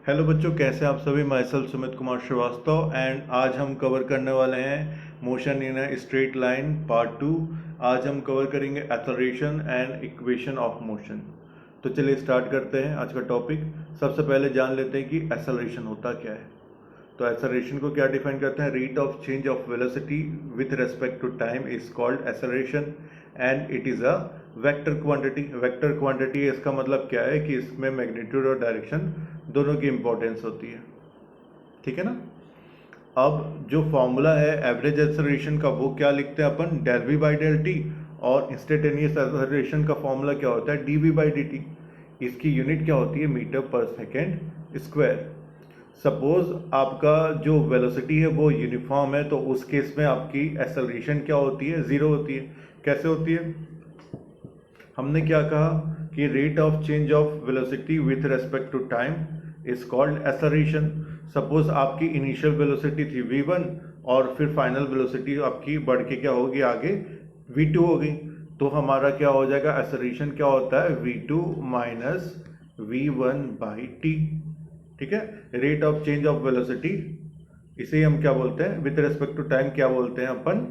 Hello बच्चों, कैसे हैं आप सभी। Myself Sumit Kumar Srivastava and आज हम कवर करने वाले हैं motion in a straight line part 2। आज हम कवर करेंगे acceleration and equation of motion. तो चलिए स्टार्ट करते हैं आज का टॉपिक। सबसे पहले जान लेते हैं कि एक्सेलरेशन होता क्या है। तो एक्सेलरेशन को क्या डिफाइन करते हैं? Rate of change of velocity with respect to time is called acceleration and it is a vector quantity. Vector quantity इसका मतलब क्या है कि इसमें मैग्नीट्यूड और डायरेक्शन दोनों की इंपॉर्टेंस होती है। ठीक है ना। अब जो फॉर्मूला है एवरेज एक्सेलरेशन का वो क्या लिखते हैं अपन? Del V by del T. और इंस्टेंटेनियस एक्सेलरेशन का फॉर्मूला क्या होता है? D V by D T. इसकी यूनिट क्या होती है? Metre per second square. Suppose आपका जो वेलोसिटी है वो यूनिफॉर्म है, तो उस केस में आपकी एक्सेलरेशन क्या होती है? ज़ीरो होती है। कैसे होती है? हमने क्या कहा कि rate of change of velocity with respect to time is called acceleration. Suppose आपकी इनिशियल वेलोसिटी थी v1 और फिर फाइनल वेलोसिटी आपकी बढ़ के क्या होगी? आगे v2 हो गई। तो हमारा क्या हो जाएगा? एक्सेलरेशन क्या होता है? v2 minus v1 by T. ठीक है। Rate of change of velocity, इसे हम क्या बोलते हैं? विथ रेस्पेक्ट टू टाइम क्या बोलते हैं अपन?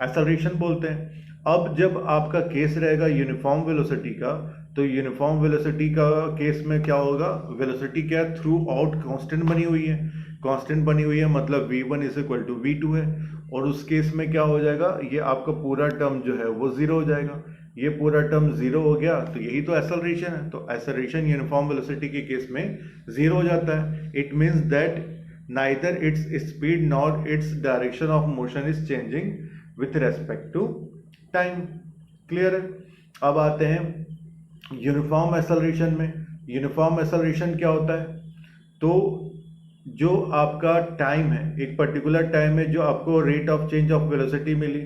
एक्सेलरेशन बोलते हैं। अब जब आपका केस रहेगा यूनिफॉर्म वेलोसिटी का, तो यूनिफॉर्म वेलोसिटी का केस में क्या होगा? वेलोसिटी क्या थ्रू आउट कांस्टेंट बनी हुई है। कांस्टेंट बनी हुई है मतलब v1 is equal to v2 है। और उस केस में क्या हो जाएगा? ये आपका पूरा टर्म जो है वो जीरो हो जाएगा। ये पूरा टर्म जीरो हो गया तो यही तो एक्सेलरेशन है। तो एक्सेलरेशन यूनिफॉर्म वेलोसिटी के केस में जीरो हो जाता है। It means that neither its speed nor its direction of motion is changing with respect to time। Clear है। अब आते हैं यूनिफॉर्म एक्सेलरेशन में। यूनिफॉर्म एक्सेलरेशन क्या होता है? तो जो आपका टाइम है, एक पर्टिकुलर टाइम में जो आपको rate of change of velocity मिली,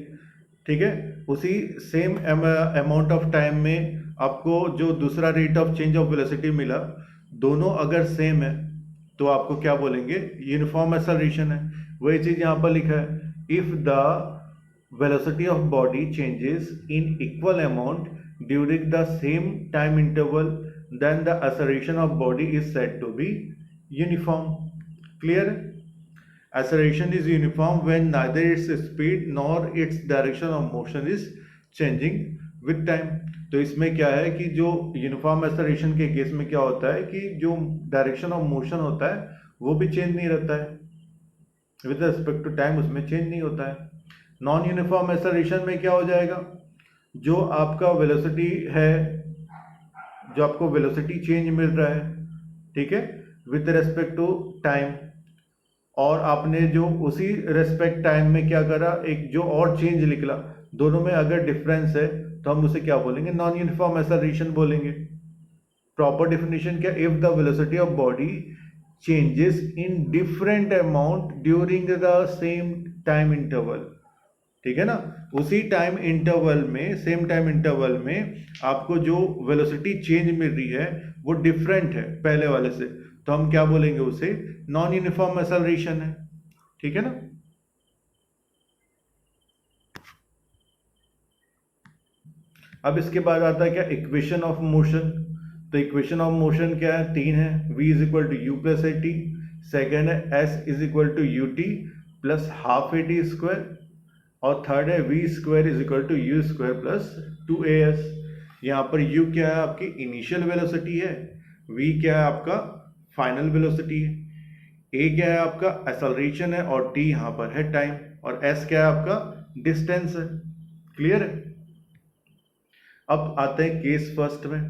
ठीक है, उसी सेम अमाउंट ऑफ टाइम में आपको जो दूसरा rate of change of velocity मिला, दोनों अगर सेम है तो आपको क्या बोलेंगे? यूनिफॉर्म एक्सेलरेशन है। वही चीज यहां पर लिखा है, if the velocity of body changes in equal amount during the same time interval, then the acceleration of body is said to be uniform। Clear? Acceleration is uniform when neither its speed nor its direction of motion is changing with time। तो इसमें क्या है कि जो uniform acceleration के case में क्या होता है कि जो डायरेक्शन ऑफ मोशन होता है वो भी चेंज नहीं रहता है विद रिस्पेक्ट टू टाइम, उसमें चेंज नहीं होता है। नॉन यूनिफॉर्म एक्सेलरेशन में क्या हो जाएगा? जो आपका वेलोसिटी है, जो आपको वेलोसिटी चेंज मिल रहा है, ठीक है, विद रेस्पेक्ट टू टाइम, और आपने जो उसी रेस्पेक्ट टाइम में क्या करा, एक जो और चेंज निकला, दोनों में अगर डिफरेंस है तो हम उसे क्या बोलेंगे? नॉन यूनिफॉर्म एक्सेलरेशन बोलेंगे। प्रॉपर डेफिनेशन क्या? If the velocity of body changes in different amount during the same time interval. ठीक है ना। उसी टाइम इंटरवल में, सेम टाइम इंटरवल में आपको जो वेलोसिटी चेंज मिल रही है वो डिफरेंट है पहले वाले से, तो हम क्या बोलेंगे? उसे नॉन यूनिफॉर्म एक्सेलरेशन है। ठीक है ना। अब इसके बाद आता है क्या? Equation of motion. तो इक्वेशन ऑफ मोशन क्या है? तीन है। v is equal to u plus a t. Second है s is equal to u t plus half a t square. और थर्ड है v square is equal to u square plus 2as। यहाँ पर u क्या है? आपकी initial velocity है। v क्या है? आपका फाइनल वेलोसिटी है। a क्या है? आपका एक्सेलरेशन है। और t यहाँ पर है टाइम। और s क्या है? आपका डिस्टेंस है। क्लियर है। अब आते हैं केस फर्स्ट में।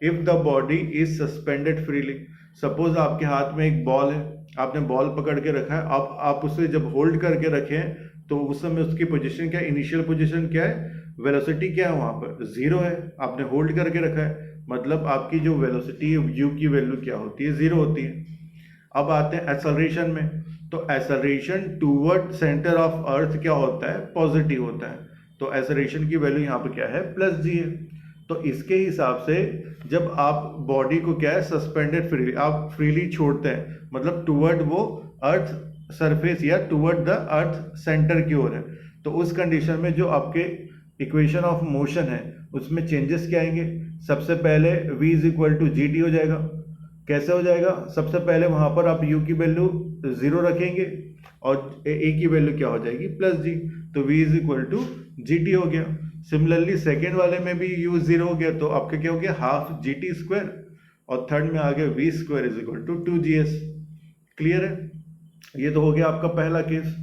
If the body is suspended freely. Suppose आपके हाथ में एक बॉल है, आपने बॉल पकड़ के रखा है। अब आप उसे जब होल्ड करके रखें तो उस समय उसकी पोजीशन क्या है? इनिशियल पोजीशन क्या है? वेलोसिटी क्या है? वहां पर जीरो है। आपने होल्ड करके रखा है, मतलब आपकी जो वेलोसिटी है u की वैल्यू क्या होती है? जीरो होती है। अब आते हैं एक्सेलरेशन में। तो acceleration toward centre of earth क्या होता है? पॉजिटिव होता है। तो एक्सेलरेशन की वैल्यू यहाँ पर क्या है? प्लस जी है। तो इसके हिसाब से जब आप बॉडी को क्या है? सस्पेंडेड फ्रीली, आप फ्रीली छोड़ते हैं, मतलब टूवर्ड वो अर्थ सरफेस या टूवर्ड द अर्थ सेंटर की ओर है, तो उस कंडीशन में जो आपके इक्वेशन ऑफ मोशन है उसमें चेंजेस क्या आएंगे? सबसे पहले v is equal to g t हो जाएगा। कैसे हो जाएगा? सबसे पहले वहां पर आप u की वैल्यू 0 रखेंगे और a की वैल्यू क्या हो जाएगी? प्लस g, तो v is equal to g t हो गया। सिमिलरली सेकेंड वाले में भी u 0 हो गया, तो आपका क्या हो गया? हाफ जी टी स्क्वायर, और थर्ड में आ गया v square is equal to 2gs। Clear है? ये तो हो गया आपका पहला केस।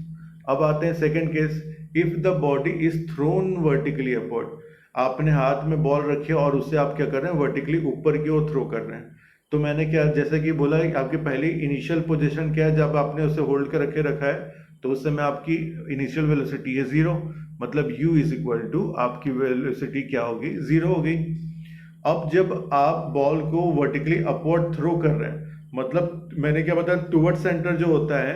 अब आते हैं second case. If the body is thrown vertically upward, आपने हाथ में बॉल रखी और उससे आप क्या कर रहे हैं? वर्टिकली ऊपर की ओर थ्रो कर रहे हैं। तो मैंने क्या, जैसे कि बोला है, आपकी पहली इनिशियल पोजीशन क्या है? जब आपने उसे होल्ड कर रखा है तो उस समय आपकी इनिशियल वेलोसिटी है 0, मतलब u इज इक्वल टू आपकी वेलोसिटी क्या होगी? 0 हो गई। अब जब आप बॉल को वर्टिकली अपवर्ड थ्रो कर रहे हैं, मतलब मैंने क्या बताया, टुवर्ड सेंटर जो होता है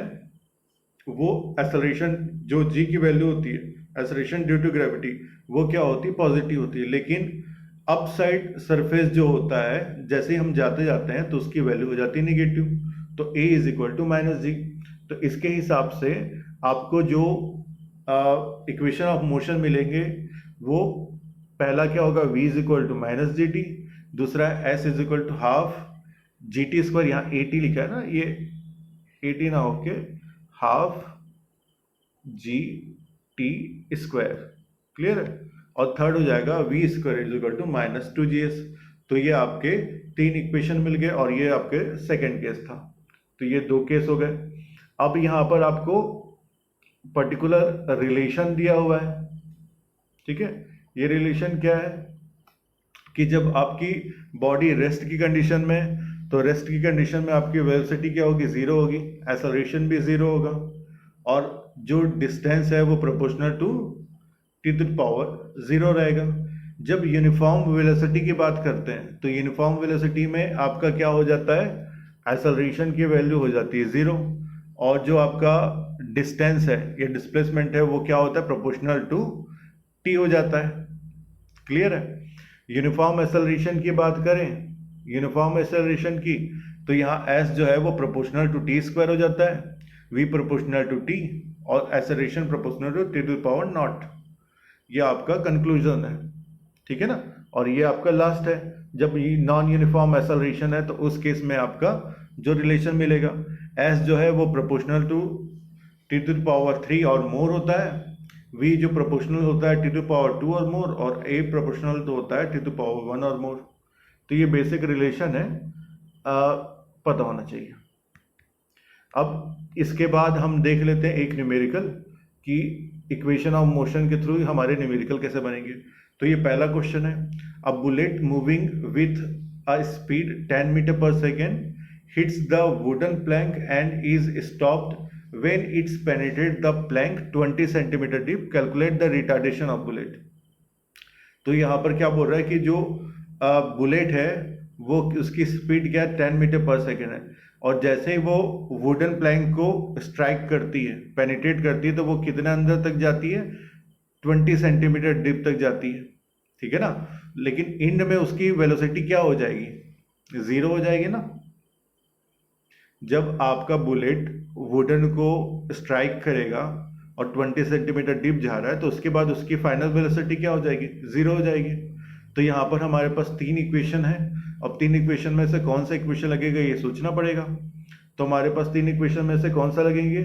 वो एक्सेलरेशन, जो g की वैल्यू होती है एक्सेलरेशन ड्यू टू ग्रेविटी, वो क्या होती है? पॉजिटिव होती है। लेकिन अप साइड सरफेस जो होता है, जैसे ही हम जाते जाते हैं तो उसकी वैल्यू हो जाती है निगेटिव, तो a is equal to minus G. तो इसके हिसाब से आपको जो इक्वेशन ऑफ मोशन मिलेंगे वो पहला क्या होगा? v is equal to minus g t, दूसरा s is equal to half g t square, यहाँ ए टी लिखा है ना, ये ए टी ना होके half g t square. Clear है? और थर्ड हो जाएगा v square is equal to minus 2gs। तो ये आपके 3 इक्वेशन मिल गए और ये आपके सेकेंड केस था। तो ये 2 केस हो गए। अब यहाँ पर आपको पर्टिकुलर रिलेशन दिया हुआ है, ठीक है? ये रिलेशन क्या है कि जब आपकी बॉडी रेस्ट की कंडीशन में, तो रेस्ट की कंडीशन में आपकी वेलोसिटी क्या होगी? 0 होगी, एक्सेलरेशन भी 0 होगा, और जो डिस्टेंस है वो proportional to t to power 0 रहेगा। जब यूनिफॉर्म वेलोसिटी की बात करते हैं तो यूनिफॉर्म वेलोसिटी में आपका क्या हो जाता है? एक्सेलरेशन की वैल्यू हो जाती है 0, और जो आपका डिस्टेंस है या डिस्प्लेसमेंट है वो क्या होता है? प्रोपोर्शनल टू टी हो जाता है। क्लियर है? यूनिफॉर्म एक्सेलरेशन की बात करें, यूनिफॉर्म एक्सेलरेशन की, तो यहाँ s जो है वो प्रोपोर्शनल टू टी स्क्वायर हो जाता है, v प्रोपोर्शनल टू टी, और acceleration proportional to t to power naught. ये आपका कंक्लूजन है, ठीक है ना? और ये आपका लास्ट है। जब नॉन यूनिफॉर्म एक्सेलरेशन है तो उस केस में आपका जो रिलेशन मिलेगा, s जो है वो proportional to t to power 3 और मोर होता है, v जो प्रोपोर्शनल होता है टी टू पावर 2 और मोर, और a प्रोपोर्शनल तो होता है टी टू पावर 1 और मोर। तो ये बेसिक रिलेशन है, पता होना चाहिए। अब इसके बाद हम देख लेते हैं एक न्यूमेरिकल कि इक्वेशन ऑफ मोशन के थ्रू हमारे न्यूमेरिकल कैसे बनेंगे। तो ये पहला क्वेश्चन है। A bullet moving with a speed 10 metre per second hits the wooden plank and is stopped when it's penetrate the plank 20 centimeter deep, calculate the retardation of bullet। तो यहाँ पर क्या बोल रहा है कि जो बुलेट है वो उसकी स्पीड क्या है? 10 मीटर पर सेकेंड है, और जैसे ही वो वुडन प्लैंक को स्ट्राइक करती है, पेनिट्रेट करती है, तो वो कितना अंदर तक जाती है? 20 सेंटीमीटर डीप तक जाती है, ठीक है ना? लेकिन एंड में उसकी वेलोसिटी क्या हो जाएगी? 0 हो जाएगी ना। जब आपका बुलेट वुडन को स्ट्राइक करेगा और 20 सेंटीमीटर डीप जा रहा है, तो उसके बाद उसकी फाइनल वेलोसिटी क्या हो जाएगी? 0 हो जाएगी। तो यहाँ पर हमारे पास 3 इक्वेशन है। अब 3 इक्वेशन में से कौन सा इक्वेशन लगेगा ये सोचना पड़ेगा। तो हमारे पास 3 इक्वेशन में से कौन सा लगेंगे?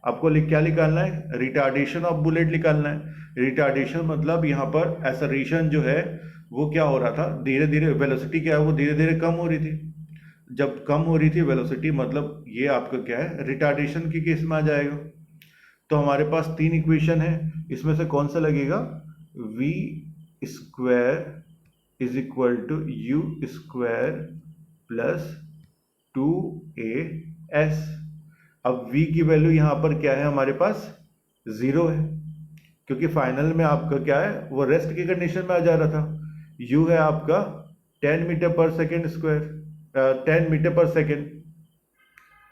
आपको क्या निकालना है? रिटार्डेशन ऑफ बुलेट निकालना है। रिटार्डेशन मतलब यहाँ पर एक्सेलरेशन जो है वो क्या हो रहा था? धीरे धीरे वेलोसिटी क्या है? वो धीरे धीरे कम हो रही थी। जब कम हो रही थी वेलोसिटी, मतलब ये आपका क्या है? रिटार्डेशन की केस में आ जाएगा। तो हमारे पास 3 इक्वेशन है, इसमें से कौन सा लगेगा? v square is equal to u square plus 2as। अब v की वैल्यू यहाँ पर क्या है? हमारे पास 0 है, क्योंकि फाइनल में आपका क्या है? वो रेस्ट की कंडीशन में आ जा रहा था। u है आपका 10 metre per second square, 10 metre per second.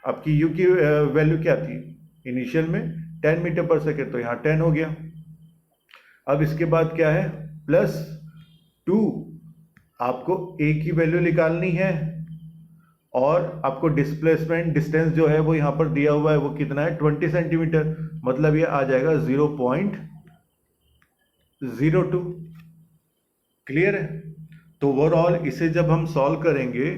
आपकी u की वैल्यू क्या थी इनिशियल में? 10 मीटर पर सेकेंड, तो यहाँ 10 हो गया। अब इसके बाद क्या है? प्लस 2, आपको a की वैल्यू निकालनी है, और आपको डिस्प्लेसमेंट डिस्टेंस जो है वो यहाँ पर दिया हुआ है, वो कितना है? 20 सेंटीमीटर, मतलब ये आ जाएगा 0.02। क्लियर है? तो ओवरऑल इसे जब हम सॉल्व करेंगे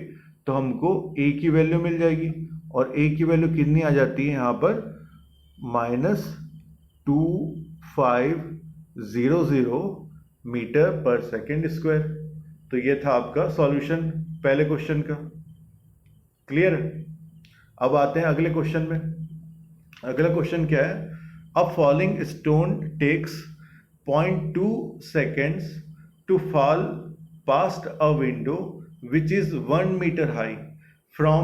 तो हमको a की वैल्यू मिल जाएगी, और a की वैल्यू कितनी आ जाती है यहाँ पर, -2500 मीटर पर सेकेंड स्क्वायर। तो ये था आपका सॉल्यूशन पहले क्वेश्चन का। क्लियर है? अब आते हैं अगले क्वेश्चन में। अगला क्वेश्चन क्या है, a falling stone takes 0.2 seconds to fall past a window which is 1 meter high. From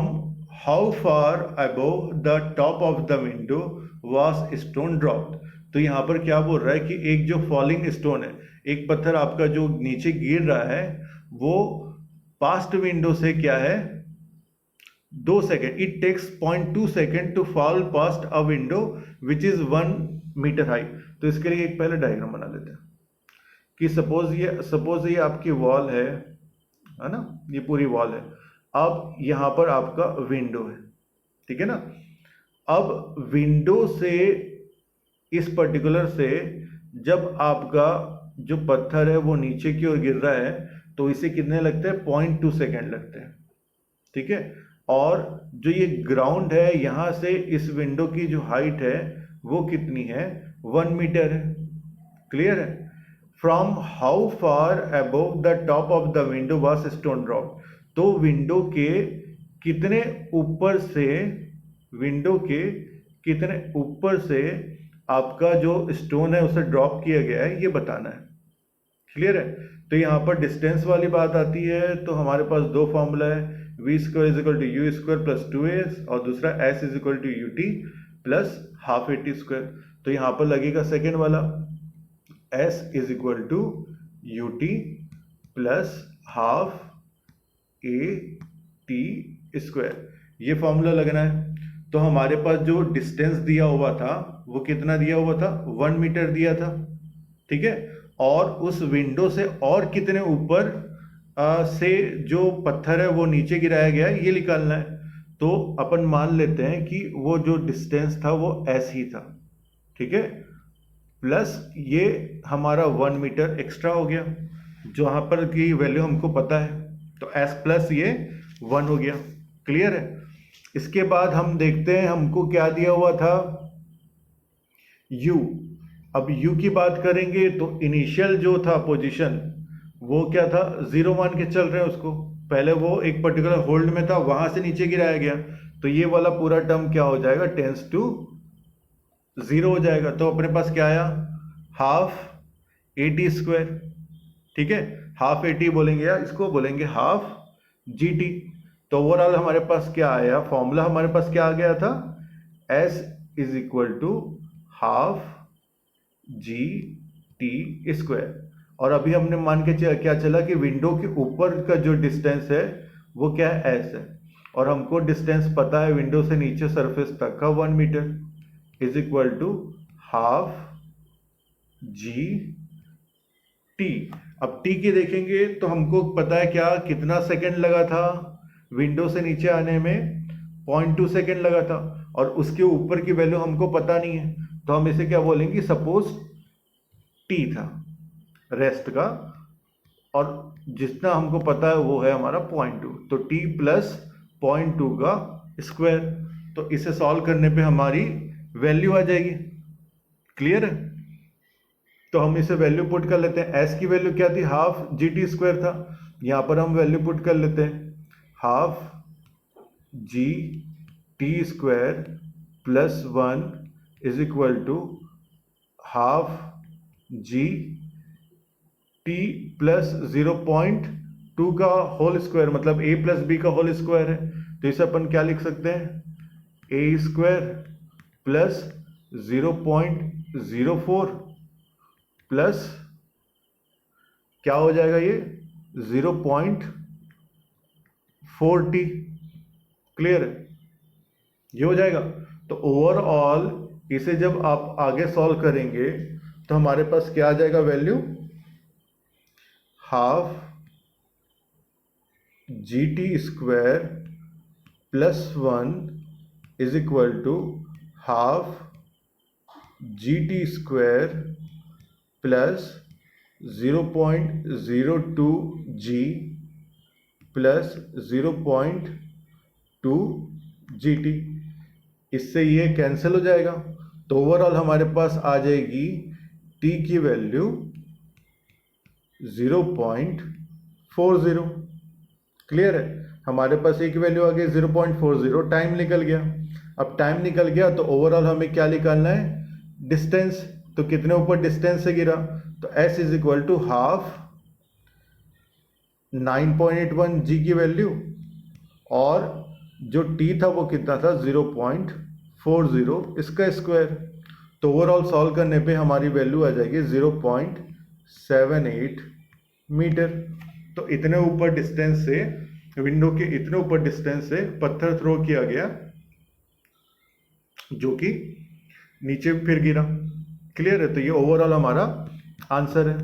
how far above the top of the window was stone dropped? तो यहाँ पर क्या बोल रहा है कि एक जो फॉलिंग स्टोन है, एक पत्थर आपका जो नीचे गिर रहा है, वो पास्ट विंडो से क्या है, 2 second, it takes 0.2 second to fall past a window which is 1 metre high. तो इसके लिए एक पहले डायग्राम बना लेते हैं कि सपोज ये आपकी वॉल है ना, ये पूरी वॉल है। अब यहाँ पर आपका विंडो है, ठीक है ना। अब विंडो से, इस पर्टिकुलर से जब आपका जो पत्थर है वो नीचे की ओर गिर रहा है, तो इसे कितने लगते हैं, 0.2 सेकेंड लगते हैं, ठीक है। और जो ये ग्राउंड है, यहां से इस विंडो की जो हाइट है वो कितनी है, 1 मीटर है। क्लियर है? From how far above the top of the window was stone drop. तो विंडो के कितने ऊपर से, विंडो के कितने ऊपर से आपका जो स्टोन है उसे ड्रॉप किया गया है, ये बताना है। क्लियर है? तो यहाँ पर डिस्टेंस वाली बात आती है, तो हमारे पास दो फॉर्मूला है, v square is equal to u square plus 2as, और दूसरा s is equal to u t plus half a t square. तो यहाँ पर लगेगा सेकेंड वाला, s is equal to u t plus half a t square, ये formula लगना है। तो हमारे पास जो डिस्टेंस दिया हुआ था वो कितना दिया हुआ था, 1 मीटर दिया था, ठीक है। और उस विंडो से और कितने ऊपर से जो पत्थर है वो नीचे गिराया गया है, ये निकालना है। तो अपन मान लेते हैं कि वो जो डिस्टेंस था वो s ही था, ठीक है, प्लस ये हमारा 1 मीटर एक्स्ट्रा हो गया, जहां पर की वैल्यू हमको पता है, तो s प्लस ये 1 हो गया। क्लियर है? इसके बाद हम देखते हैं हमको क्या दिया हुआ था, u। अब u की बात करेंगे तो इनिशियल जो था पोजीशन वो क्या था, 0 मान के चल रहे हैं उसको। पहले वो एक पर्टिकुलर होल्ड में था, वहां से नीचे गिराया गया, तो ये वाला पूरा टर्म क्या हो जाएगा, टेंस टू 0 हो जाएगा। तो अपने पास क्या आया, हाफ ए टी स्क्वायर, ठीक है। हाफ ए टी बोलेंगे या इसको बोलेंगे हाफ जी टी। तो ओवरऑल हमारे पास क्या आया, फॉर्मूला हमारे पास क्या आ गया था, s is equal to half g t square. और अभी हमने मान के क्या चला कि विंडो के ऊपर का जो डिस्टेंस है वो क्या है, s है, और हमको डिस्टेंस पता है विंडो से नीचे सरफेस तक का 1 metre is equal to half g t. अब टी की देखेंगे तो हमको पता है क्या, कितना सेकंड लगा था विंडो से नीचे आने में, 0.2 सेकंड लगा था, और उसके ऊपर की वैल्यू हमको पता नहीं है, तो हम इसे क्या बोलेंगे, सपोज टी था रेस्ट का, और जितना हमको पता है वो है हमारा 0.2, तो टी प्लस 0.2 का स्क्वायर। तो इसे सॉल्व करने पे हमारी वैल्यू आ जाएगी। क्लियर है? तो हम इसे वैल्यू पुट कर लेते हैं, s की वैल्यू क्या थी, हाफ जी टी स्क्वायर था, यहाँ पर हम वैल्यू पुट कर लेते हैं, half g t square plus 1 is equal to half g t plus 0.2 का होल स्क्वायर, मतलब a प्लस बी का होल स्क्वायर है। तो इसे अपन क्या लिख सकते हैं, a स्क्वायर प्लस 0.04 प्लस क्या हो जाएगा ये 0.4t। क्लियर है? ये हो जाएगा। तो ओवरऑल इसे जब आप आगे सॉल्व करेंगे तो हमारे पास क्या आ जाएगा value, half g t square plus 1 is equal to half g t square plus 0.02 g plus 0.2 GT। इससे ये कैंसिल हो जाएगा, तो ओवरऑल हमारे पास आ जाएगी t की वैल्यू 0.40। क्लियर है, हमारे पास एक वैल्यू आ गई 0.40, टाइम निकल गया। अब टाइम निकल गया तो ओवरऑल हमें क्या निकालना है, डिस्टेंस। तो कितने ऊपर डिस्टेंस से गिरा, तो s is equal to half 9.81 g की वैल्यू, और जो t था वो कितना था 0.40, इसका स्क्वायर। तो ओवरऑल सॉल्व करने पे हमारी वैल्यू आ जाएगी 0.78 मीटर। तो इतने ऊपर डिस्टेंस से, विंडो के इतने ऊपर डिस्टेंस से पत्थर थ्रो किया गया, जो कि नीचे फिर गिरा। क्लियर है, तो ये ओवरऑल हमारा आंसर है।